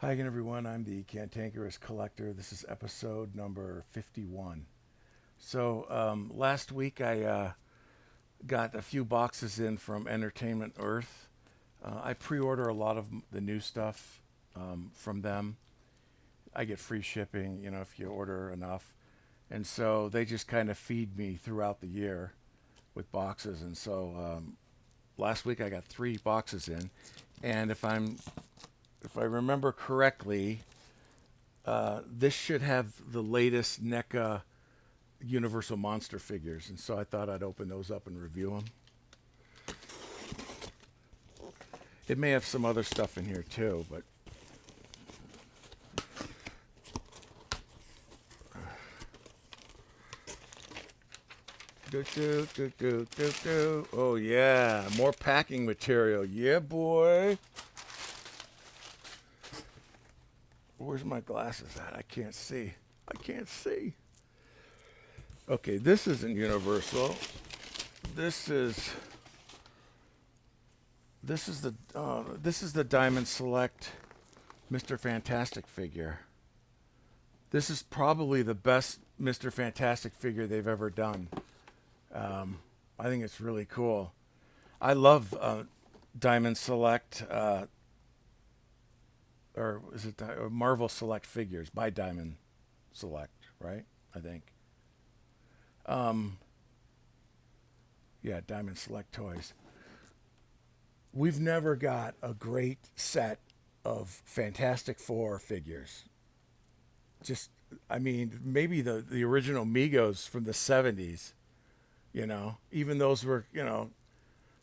Hi again, everyone. I'm the Cantankerous Collector. This is episode number 51. Last week I got a few boxes in from Entertainment Earth. I pre-order a lot of the new stuff from them. I get free shipping, if you order enough. And so they just kind of feed me throughout the year with boxes. Last week I got 3 boxes in, and if I remember correctly, this should have the latest NECA Universal Monster figures, and so I thought I'd open those up and review them. It may have some other stuff in here too, but oh yeah, more packing material. Yeah, boy. Where's my glasses at? I can't see. I can't see. Okay, this isn't Universal. This is this is the Diamond Select Mr. Fantastic figure. This is probably the best Mr. Fantastic figure they've ever done. I think it's really cool. I love Diamond Select, or is it Marvel Select figures by Diamond Select, right? I think. Um, yeah, Diamond Select Toys. We've never got a great set of Fantastic Four figures. Just, I mean, maybe the original Migos from the 70s, even those were,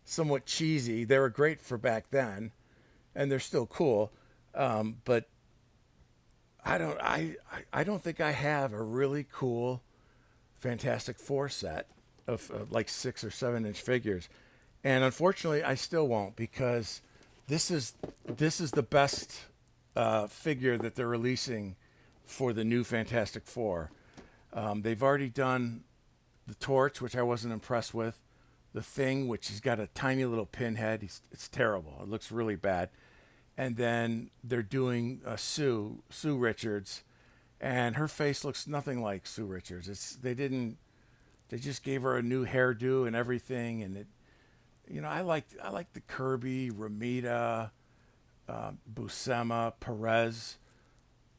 somewhat cheesy. They were great for back then, and they're still cool. But I don't think I have a really cool Fantastic Four set of like 6 or 7 inch figures, and unfortunately, I still won't because this is this is the best figure that they're releasing for the new Fantastic Four. They've already done the Torch, which I wasn't impressed with. The Thing, which has got a tiny little pinhead. It's terrible. It looks really bad. And then they're doing Sue Richards, and her face looks nothing like Sue Richards. They just gave her a new hairdo and everything, and I like the Kirby, Ramita, Buscema, Perez,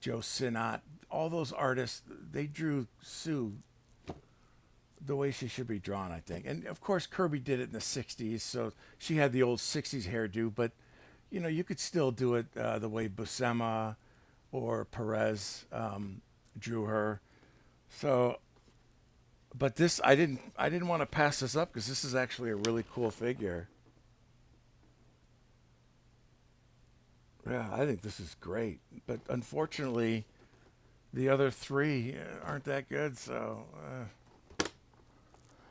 Joe Sinnott, all those artists. They drew Sue the way she should be drawn, I think. And of course, Kirby did it in the '60s, so she had the old '60s hairdo. But you could still do it the way Buscema or Perez drew her. So, but this I didn't want to pass this up because this is actually a really cool figure. Yeah, I think this is great. But unfortunately, the other 3 aren't that good.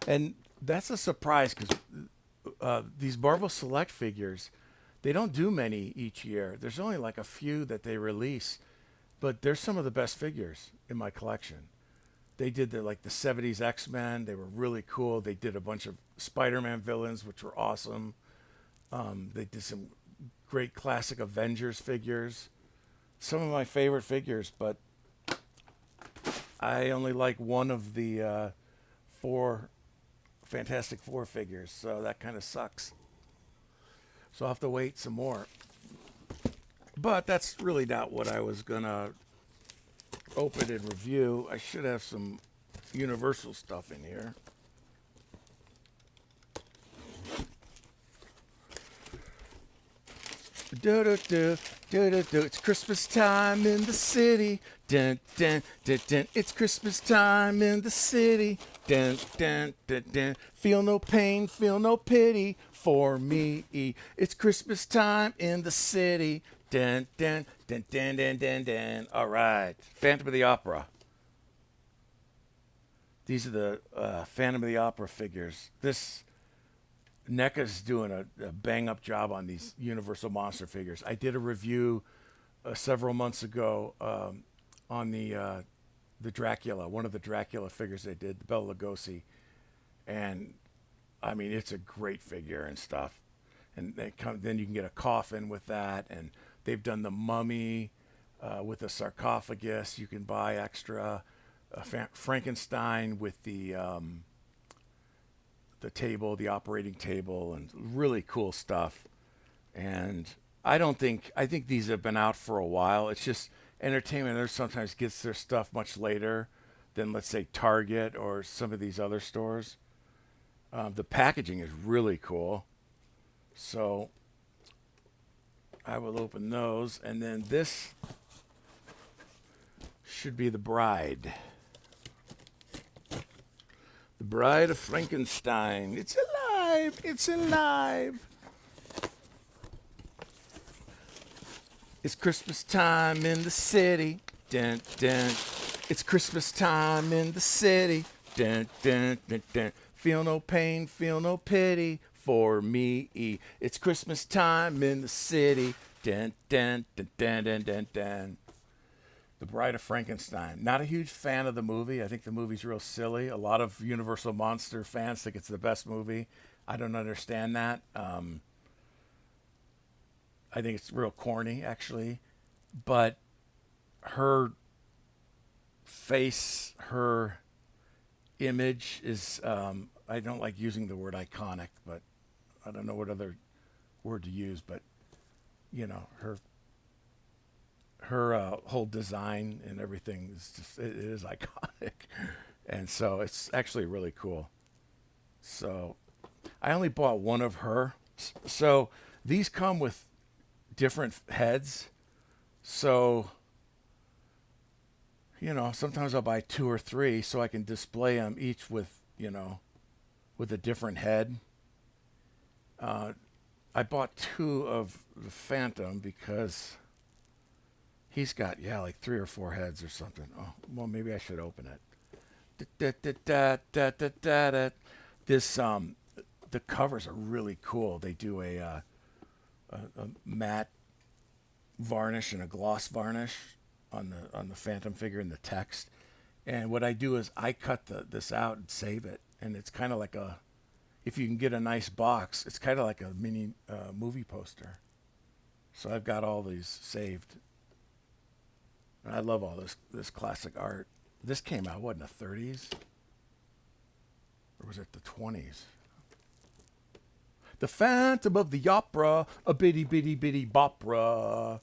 And that's a surprise because these Marvel Select figures, they don't do many each year. There's only like a few that they release, but they're some of the best figures in my collection. They did the '70s X-Men. They were really cool. They did a bunch of Spider-Man villains, which were awesome. They did some great classic Avengers figures. Some of my favorite figures, but I only like one of the 4 Fantastic Four figures, so that kind of sucks. So I'll have to wait some more. But that's really not what I was gonna open and review. I should have some Universal stuff in here. Do do do do do do. It's Christmas time in the city. Dun dun dun dun. It's Christmas time in the city. Dun dun dun dun. Feel no pain, feel no pity for me. It's Christmas time in the city. Dun dun dun dun dun dun dun. All right, Phantom of the Opera. These are the Phantom of the Opera figures. This NECA's doing a bang up job on these Universal Monster figures. I did a review several months ago on the Dracula, one of the Dracula figures they did, the Bela Lugosi, and I mean it's a great figure and stuff. And then you can get a coffin with that, and they've done the Mummy. with a sarcophagus. You can buy extra Frankenstein with the table, the operating table, and really cool stuff. And I think these have been out for a while. It's just Entertainment Earth sometimes gets their stuff much later than, let's say, Target or some of these other stores. The packaging is really cool. So I will open those. And then this should be the bride. The Bride of Frankenstein. It's alive. It's alive. It's Christmas time in the city. Dun, dun. It's Christmas time in the city. Dun, dun, dun, dun. Feel no pain, feel no pity for me. It's Christmas time in the city. Dun, dun, dun, dun, dun, dun, dun. The Bride of Frankenstein. Not a huge fan of the movie. I think the movie's real silly. A lot of Universal Monster fans think it's the best movie. I don't understand that. I think it's real corny, actually. But her face, her image is, I don't like using the word iconic, but I don't know what other word to use. But, you know, her whole design and everything is just, it is iconic. And so it's actually really cool. So I only bought one of her. So these come with different heads. So, you know, sometimes I'll buy two or three so I can display them each with, you know, with a different head. I bought two of the Phantom because he's got, yeah, like three or four heads or something. Oh, well, maybe I should open it. This, the covers are really cool. They do a matte varnish and a gloss varnish on the Phantom figure and the text. And what I do is I cut this out and save it. And it's kind of like if you can get a nice box, it's kind of like a mini movie poster. So I've got all these saved. And I love all this classic art. This came out, what, in the 30s? Or was it the 20s? The Phantom of the Opera, a bitty bitty bitty bopera.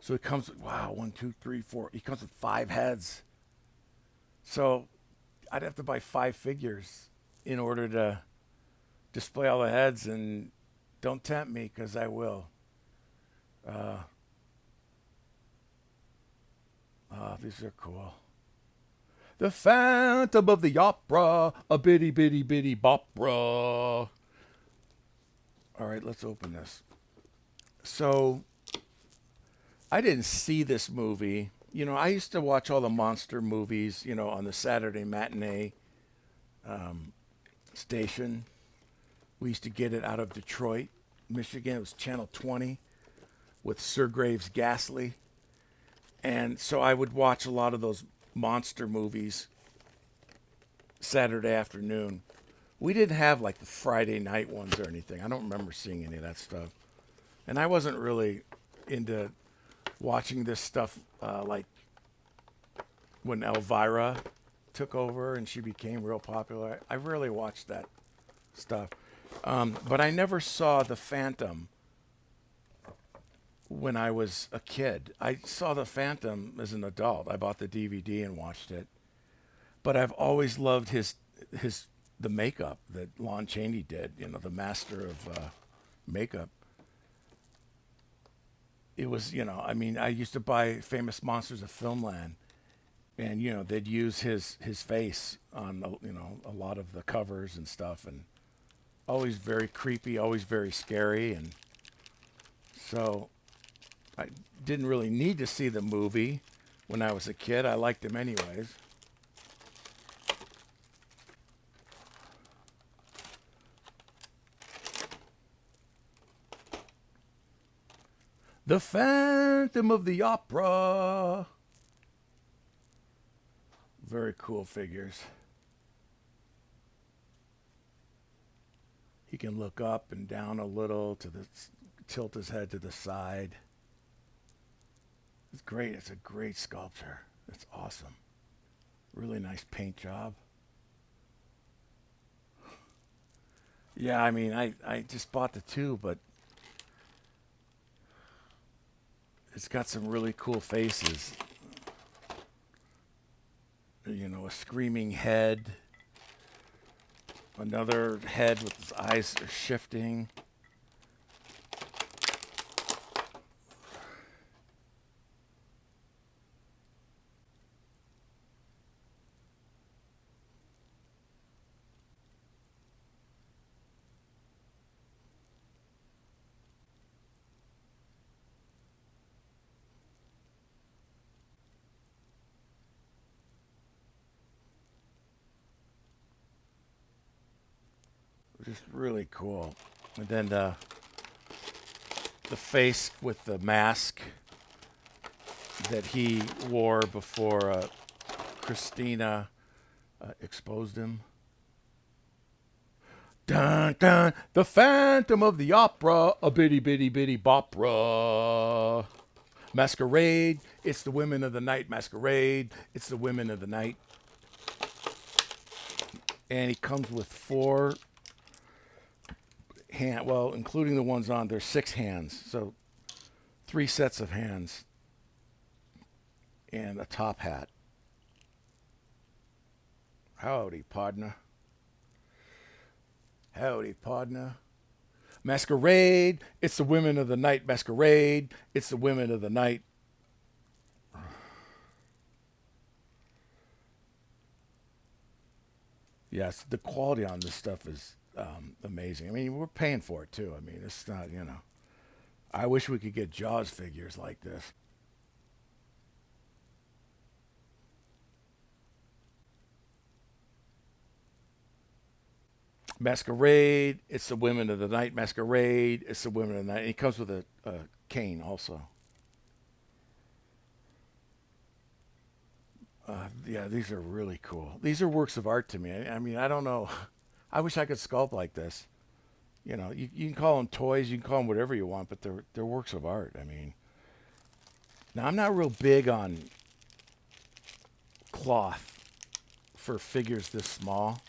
So it comes with, wow, 1, 2, 3, 4. He comes with 5 heads. So I'd have to buy 5 figures in order to display all the heads, and don't tempt me because I will. These are cool. The Phantom of the Opera, a bitty bitty bitty bopera. All right, let's open this. So I didn't see this movie. You know, I used to watch all the monster movies, you know, on the Saturday matinee station. We used to get it out of Detroit, Michigan. It was Channel 20 with Sir Graves Ghastly. And so I would watch a lot of those monster movies Saturday afternoon. We didn't have like the Friday night ones or anything. I don't remember seeing any of that stuff. And I wasn't really into watching this stuff like when Elvira took over and she became real popular. I rarely watched that stuff. But I never saw The Phantom when I was a kid. I saw The Phantom as an adult. I bought the DVD and watched it. But I've always loved the makeup that Lon Chaney did, you know, the master of makeup. It was, you know, I mean, I used to buy Famous Monsters of Filmland, and, you know, they'd use his face on, you know, a lot of the covers and stuff, and always very creepy, always very scary. And so I didn't really need to see the movie when I was a kid. I liked him anyways. The Phantom of the Opera. Very cool figures. He can look up and down a little to the tilt his head to the side. It's great. It's a great sculpture. It's awesome. Really nice paint job. Yeah, I mean, I just bought the two, but it's got some really cool faces. You know, a screaming head, another head with his eyes are shifting. Just really cool. And then the face with the mask that he wore before Christina exposed him. Dun dun, the Phantom of the Opera, a bitty bitty bitty bopera. Masquerade, it's the women of the night. Masquerade, it's the women of the night. And he comes with four well, including the ones on, there's 6 hands. So 3 sets of hands and a top hat. Howdy, partner. Howdy, partner. Masquerade, it's the women of the night. Masquerade, it's the women of the night. Yes, the quality on this stuff is amazing. I mean, we're paying for it too. I mean, it's not, you know. I wish we could get Jaws figures like this. Masquerade, it's the women of the night. Masquerade, it's the women of the night. And he comes with a cane also. Yeah, these are really cool. These are works of art to me. I mean, I don't know. I wish I could sculpt like this. You know, you can call them toys, you can call them whatever you want, but they're works of art. I mean, now I'm not real big on cloth for figures this small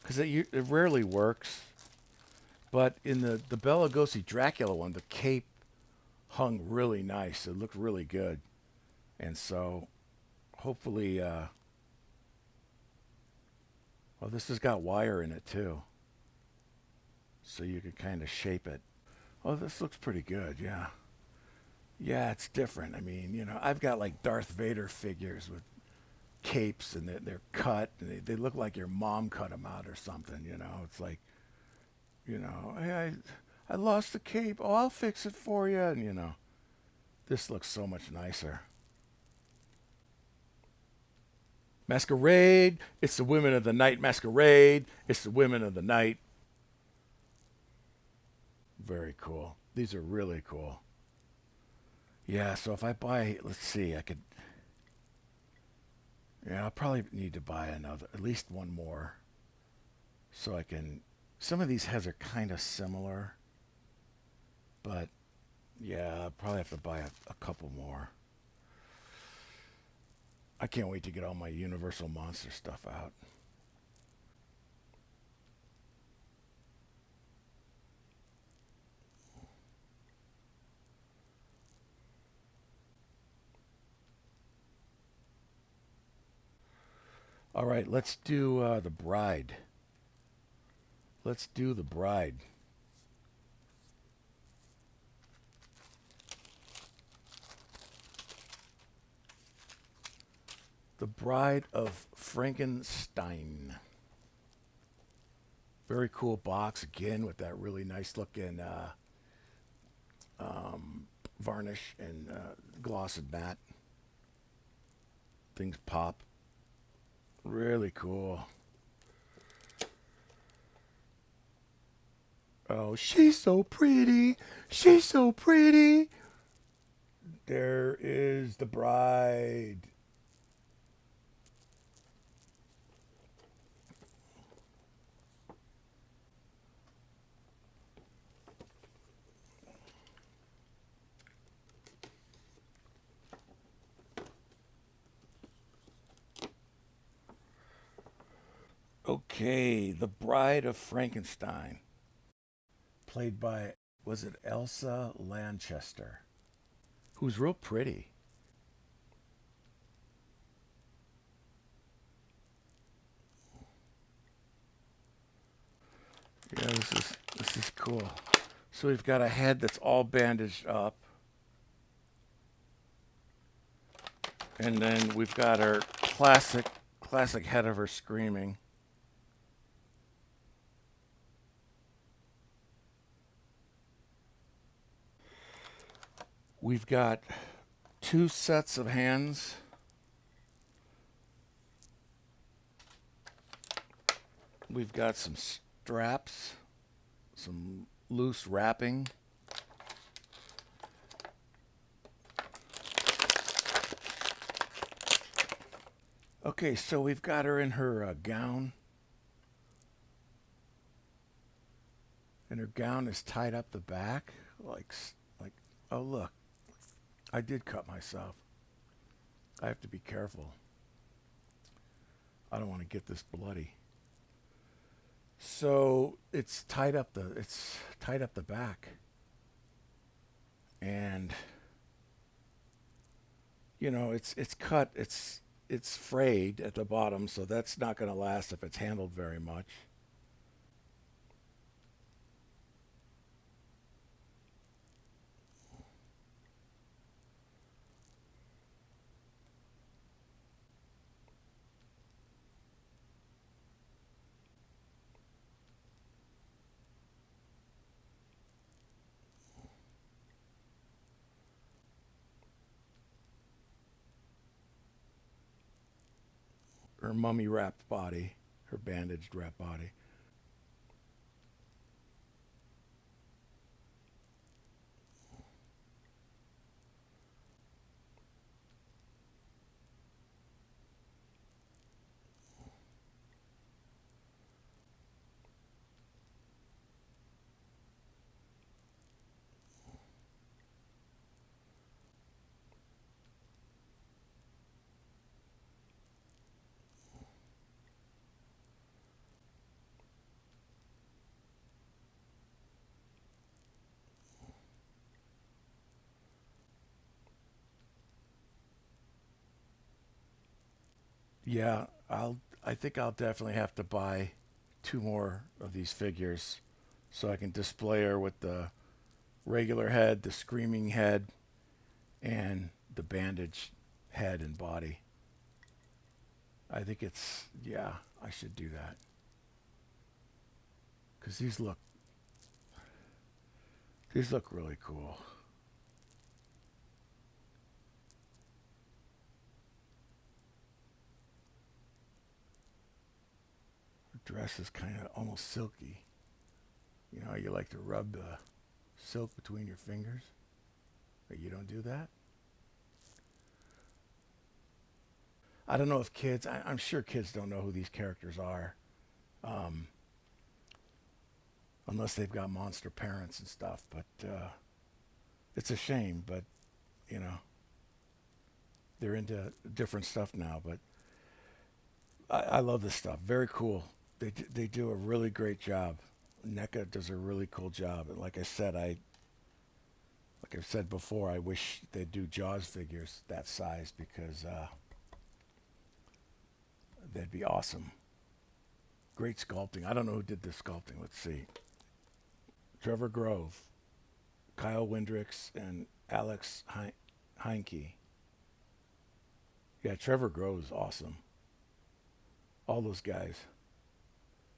because it rarely works. But in the Bela Lugosi Dracula one, the cape hung really nice. It looked really good, and so hopefully, well, this has got wire in it too, so you can kind of shape it. Oh, this looks pretty good. Yeah. Yeah, it's different. I mean, you know, I've got like Darth Vader figures with capes and they're cut. And they look like your mom cut them out or something, you know. It's like, you know, hey, I lost the cape. Oh, I'll fix it for you. And, you know, this looks so much nicer. Masquerade, it's the women of the night. Masquerade, it's the women of the night. Very cool. These are really cool. Yeah, so if I buy, let's see, I could, yeah, I'll probably need to buy another, at least one more, so I can. Some of these heads are kind of similar, but yeah, I'll probably have to buy a couple more. I can't wait to get all my Universal Monster stuff out. All right, let's do the Bride. Let's do the Bride. The Bride of Frankenstein. Very cool box again with that really nice looking varnish and gloss and matte. Things pop. Really cool. Oh, she's so pretty. She's so pretty. There is the bride. Okay, the Bride of Frankenstein, played by, was it Elsa Lanchester, who's real pretty. Yeah, this is cool. So we've got a head that's all bandaged up, and then we've got our classic head of her screaming. We've got two sets of hands. We've got some straps, some loose wrapping. Okay, so we've got her in her gown, and her gown is tied up the back, like. Oh look, I did cut myself. I have to be careful. I don't want to get this bloody. So it's tied up the back, and it's cut. It's frayed at the bottom, so that's not going to last if it's handled very much. Her mummy wrapped body, her bandaged wrapped body. Yeah, I think I'll definitely have to buy two more of these figures so I can display her with the regular head, the screaming head, and the bandaged head and body. I think yeah, I should do that because these look really cool. Her dress is kind of almost silky. You know, you like to rub the silk between your fingers, but you don't do that. I don't know if kids. I'm sure kids don't know who these characters are, um, unless they've got monster parents and stuff. But it's a shame. But you know, they're into different stuff now. But I love this stuff. Very cool. They do a really great job. NECA does a really cool job. And like I've said before, I wish they'd do Jaws figures that size because that'd be awesome. Great sculpting. I don't know who did this sculpting. Let's see. Trevor Grove, Kyle Windricks, and Alex Heinke. Yeah, Trevor Grove is awesome. All those guys.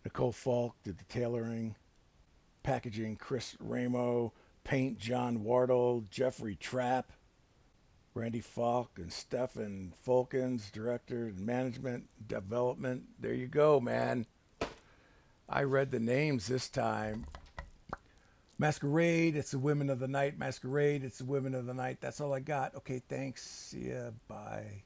Nicole Falk did the tailoring, packaging Chris Ramo, paint John Wardle, Jeffrey Trapp, Randy Falk, and Stefan Fulkins, director and management development. There you go, man. I read the names this time. Masquerade, it's the Women of the Night. Masquerade, it's the Women of the Night. That's all I got. Okay, thanks. See ya. Bye.